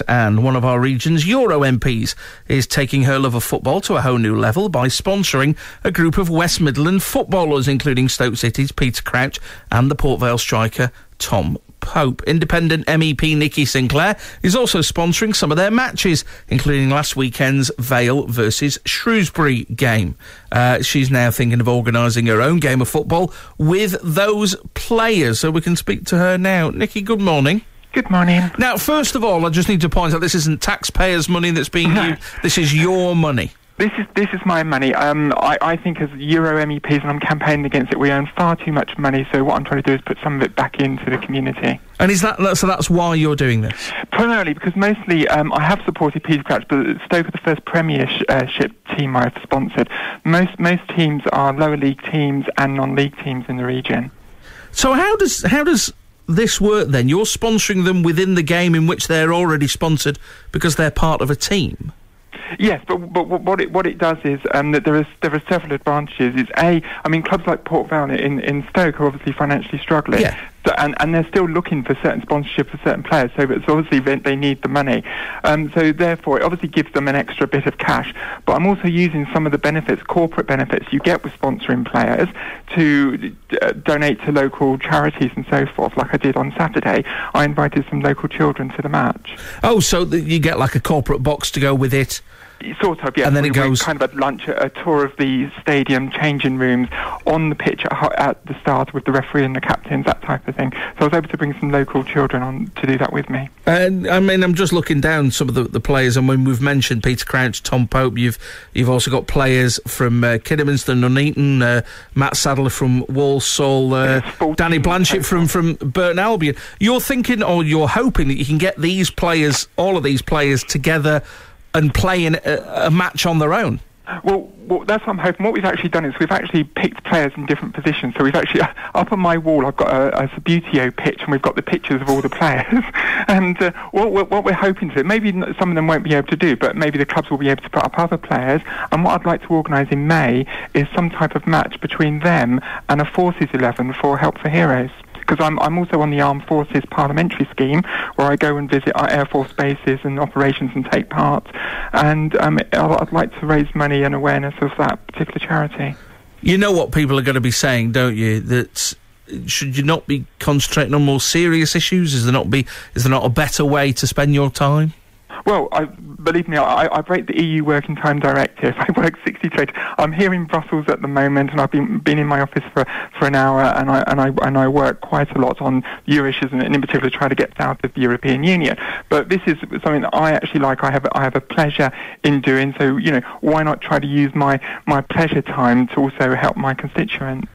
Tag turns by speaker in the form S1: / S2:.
S1: And one of our region's Euro MPs is taking her love of football to a whole new level by sponsoring a group of West Midland footballers, including Stoke City's Peter Crouch and the Port Vale striker Tom Pope. Independent MEP Nikki Sinclaire is also sponsoring some of their matches, including last weekend's Vale versus Shrewsbury game. She's now thinking of organising her own game of football with those players, so we can speak to her now. Nikki, good morning.
S2: Good morning.
S1: Now, first of all, I just need to point out this isn't taxpayers' money that's being used. This is your money.
S2: This is my money. I think as Euro MEPs, and I'm campaigning against it, we earn far too much money, so what I'm trying to do is put some of it back into the community.
S1: And is that so that's why you're doing this?
S2: Primarily because mostly I have supported Peter Crouch, but Stoke are the first Premiership team I've sponsored. Most teams are lower league teams and non-league teams in the region.
S1: So how does this work then? You're sponsoring them within the game in which they're already sponsored because they're part of a team?
S2: Yes, but what it does is that there are several advantages. Clubs like Port Vale in Stoke are obviously financially struggling.
S1: Yeah.
S2: So, and they're still looking for certain sponsorship for certain players, so it's obviously they need the money. So therefore, it obviously gives them an extra bit of cash. But I'm also using some of the benefits, corporate benefits you get with sponsoring players to donate to local charities and so forth, like I did on Saturday. I invited some local children to the match.
S1: Oh, so you get like a corporate box to go with it?
S2: Sort of, yes.
S1: And then it goes
S2: kind of at lunch, a tour of the stadium, changing rooms, on the pitch at the start with the referee and the captains, that type of thing. So I was able to bring some local children on to do that with me.
S1: And I'm just looking down some of the players, and when we've mentioned Peter Crouch, Tom Pope, you've also got players from Kidderminster, Nuneaton, Matt Sadler from Walsall, Danny Blanchett from Burton Albion. You're thinking, or you're hoping that you can get these players, all of these players, together and play in a match on their own?
S2: Well, that's what I'm hoping. What we've actually done is we've actually picked players in different positions. So we've actually, up on my wall, I've got a Sabutio pitch, and we've got the pictures of all the players. And what we're hoping to do, maybe some of them won't be able to do, but maybe the clubs will be able to put up other players. And what I'd like to organise in May is some type of match between them and a Forces 11 for Help for Heroes. Because I'm also on the Armed Forces Parliamentary Scheme, where I go and visit our Air Force bases and operations and take part. And I'd like to raise money and awareness of that particular charity.
S1: You know what people are going to be saying, don't you? That should you not be concentrating on more serious issues? Is there not a better way to spend your time?
S2: Well, believe me, I break the EU Working Time Directive. I work 60 to 8. I'm here in Brussels at the moment, and I've been in my office for an hour, and I work quite a lot on Euro issues, and in particular try to get out of the European Union. But this is something that I actually like. I have a pleasure in doing. So why not try to use my pleasure time to also help my constituents?